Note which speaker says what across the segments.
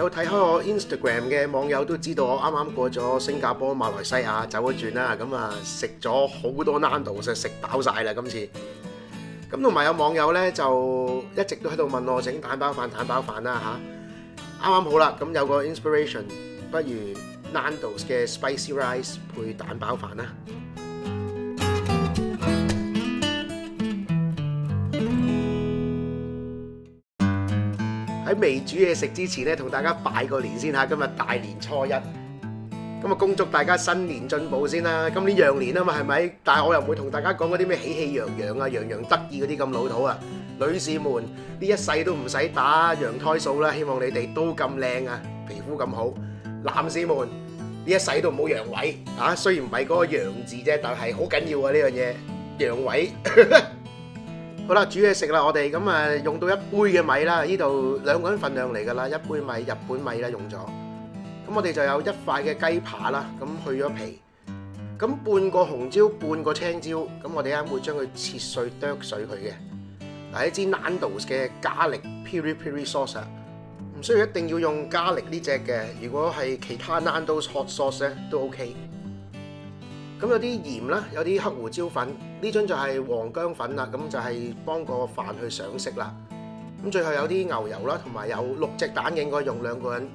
Speaker 1: 有睇開我 Instagram 嘅網友都知道，我啱啱過咗新加坡、馬來西亞走咗轉啦，咁啊食咗好多 Nando's，食飽晒啦今次。咁同埋有網友咧就一直都喺度問我整蛋包飯啦嚇，啱啱好啦，咁有個 inspiration， 不如 Nando's 嘅 spicy rice 配蛋包飯啦。喺未煮嘢食之前咧，同大家拜個年先嚇，今日大年初一，咁啊恭祝大家新年進步先啦！今年羊年啊嘛，係咪？但係我又唔會同大家講嗰啲咩喜氣洋洋啊、洋洋得意嗰啲咁老土啊。女士們，呢一世都唔使打羊胎素啦，希望你哋都咁靚啊，皮膚咁好。男士們，呢一世都唔好陽痿啊！雖然唔係嗰個陽字啫，但係好緊要啊呢樣嘢，陽痿。好啦，煮嘢食啦，我哋咁啊用到1杯嘅米啦，呢度2個人份量嚟㗎啦，1杯米日本米啦用咗。咁我哋就有1塊嘅雞扒啦，咁去咗皮。咁半個紅椒，半個青椒，咁我哋啱會將佢切碎剁碎佢嘅。嗱，一支 Nando's 嘅咖喱 piri piri sauce， 唔需要一定要用咖喱呢隻嘅，如果係其他 Nando's hot sauce 咧都 OK。咁有啲鹽啦，有啲黑胡椒粉，呢樽就係黃薑粉啦，咁就係幫個飯去上色啦。咁最後有啲牛油啦，同埋有6隻蛋，應該用2個人。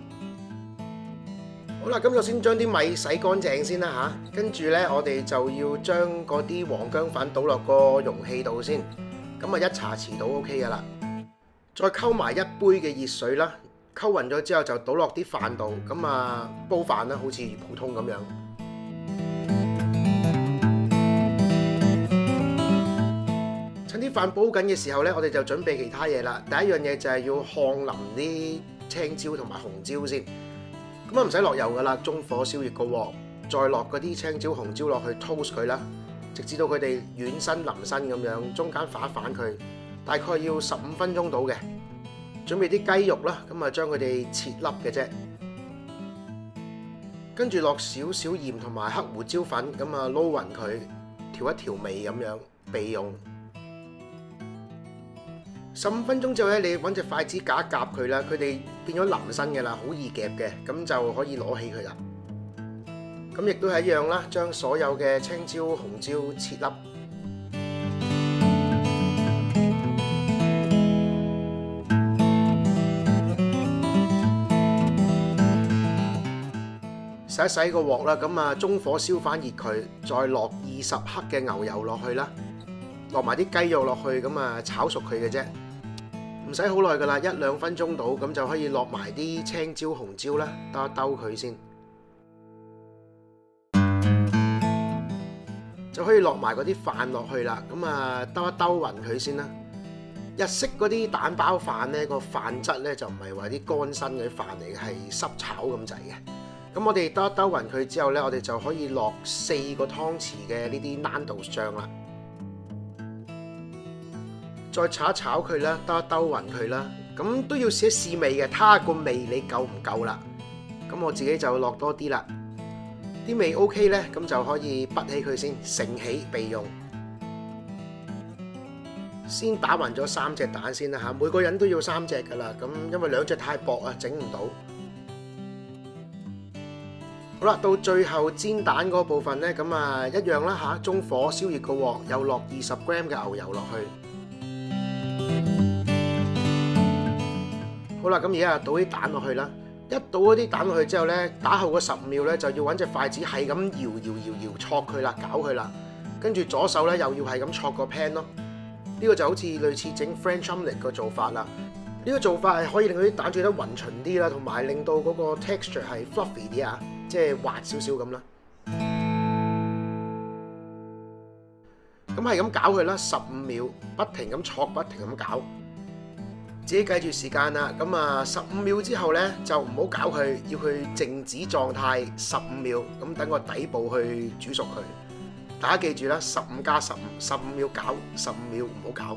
Speaker 1: 好啦，咁就先將啲米洗乾淨先啦嚇，跟住咧我哋就要將嗰啲黃薑粉倒落個容器度先，咁啊1茶匙到 OK 噶啦。再溝埋1杯嘅熱水啦，溝勻咗之後就倒落啲飯度，咁啊煲飯啦，好似普通咁樣。趁啲飯煲緊嘅時候咧，我哋就準備其他嘢啦。第一樣嘢就係要烘腍啲青椒同埋紅椒先。咁啊唔使落油噶啦，中火燒熱個鑊，再落嗰啲青椒紅椒落去 toast 佢啦，直至到佢哋軟身腍身咁樣，中間反一反佢，大概要15分鐘到嘅。準備啲雞肉啦，咁啊將佢哋切粒嘅啫，跟住落少少鹽同埋黑胡椒粉，咁啊撈勻佢，調一調味咁樣備用。15分鐘之後咧，你揾隻筷子夾一夾佢啦，佢哋變咗腍身嘅啦，好易夾嘅，咁就可以攞起佢啦。咁亦都係一樣啦，將所有嘅青椒、紅椒切粒，洗一洗個鑊啦，咁啊中火燒翻熱佢，再落20克嘅牛油落去啦。落埋啲雞肉落去，咁啊炒熟佢嘅啫，唔使好耐噶啦，1-2分鐘到，咁就可以落埋啲青椒、紅椒啦，兜一兜佢先，就可以落埋嗰啲飯落去啦，咁啊兜一兜勻佢先啦。日式嗰啲蛋包飯咧，個飯質咧就唔係話啲乾身嗰啲飯嚟嘅，係濕炒咁滯嘅。咁我哋兜一兜勻佢之後咧，我哋就可以落4個湯匙嘅呢啲 Nando's 醬啦。再炒一炒佢啦，兜一兜勻佢啦，咁都要試一試味嘅，睇下個味你夠唔夠啦。咁我自己就落多啲啦，啲味 OK 咧，咁就可以拔起佢先，盛起備用。先打勻咗3隻蛋先啦嚇，每個人都要3隻噶啦，咁因為2隻太薄啊，整唔到。好啦，到最後煎蛋嗰部分咧，咁啊一樣啦嚇，中火燒熱個鑊，又落20g 嘅牛油落去。好啦，咁而家倒啲蛋落去啦。一倒嗰啲蛋落去之後咧，打後嗰15秒咧就要揾隻筷子係咁搖戳佢啦，攪佢啦。跟住左手咧又要係咁戳個 pan 咯。呢個就好似類似整 French omelette 個做法啦。呢個做法係可以令到啲蛋煮得勻勻啲啦，同埋令到嗰個 texture 係 fluffy 啲啊，即係滑少少咁啦。咁係咁攪佢啦，15秒，不停咁戳，不停咁攪。自己計住時間啦，咁啊15秒之後咧就唔好攪佢，要佢靜止狀態15秒，咁等個底部去煮熟佢。大家記住啦，15+15，15秒攪，15秒唔好攪。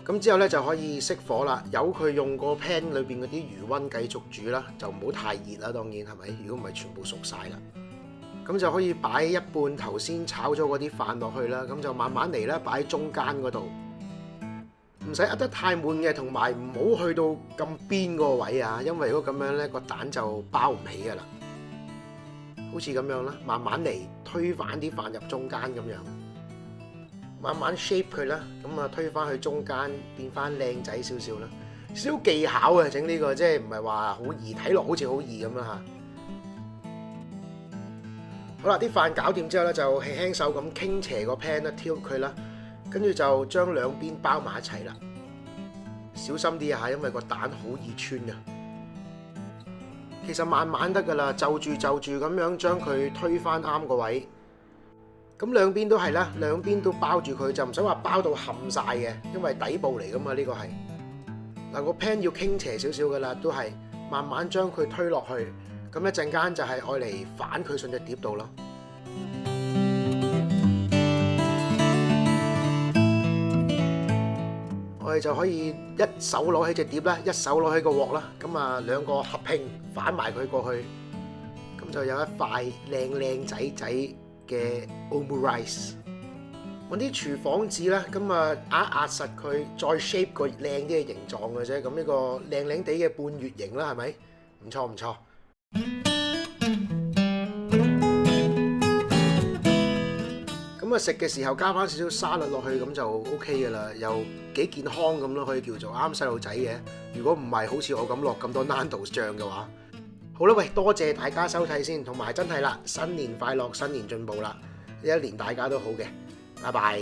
Speaker 1: 咁之後咧就可以熄火啦，由佢用個 pan 裏邊嗰啲餘溫繼續煮啦，就唔好太熱啦，當然係咪？如果唔係全部熟晒啦。咁就可以擺一半頭先炒咗嗰啲飯落去啦，咁就慢慢嚟啦，擺喺中間嗰度。唔使壓得太滿嘅，同埋唔好去到咁邊個位啊，因為如果咁樣呢個蛋就包唔起噶啦。好似咁樣啦，慢慢嚟推返啲飯入中間咁樣，慢慢 shape 佢啦，咁啊推返去中間變返靚仔少少啦，少技巧啊整呢個，即係唔係話好易，睇落好似好易咁啦嚇。好啦，啲飯搞掂之後咧，就輕輕手咁傾斜個 pan 啦，tilt 佢啦，跟住就將兩邊包埋一齊啦。小心啲啊，因為個蛋好易穿啊。其實慢慢得噶啦，就住咁樣將佢推返啱個位。咁兩邊都係啦，兩邊都包住佢，就唔使話包到冚晒嘅，因為底部嚟噶嘛呢個係。嗱個 pan 要傾斜少少噶啦，都係慢慢將佢推落去。咁一陣間就係愛嚟反佢上隻碟度咯。我哋就可以一手攞起隻碟啦，一手攞起個鑊啦。咁啊兩個合拼反埋佢過去，咁就有一塊靚仔嘅 omurice。揾啲廚房紙啦，咁啊壓實佢，再 shape 個靚啲嘅形狀嘅啫。咁呢個靚地嘅半月形啦，係咪？唔錯。咁啊食嘅時候加翻少少沙律落去，咁就 OK 噶啦，又幾健康咁咯，可以叫做啱細路仔嘅。如果唔係好似我咁落咁多 Nando's 醬嘅話，好啦，喂，多謝大家收睇先，同埋真係啦，新年快樂，新年進步啦，呢一年大家都好嘅，拜拜。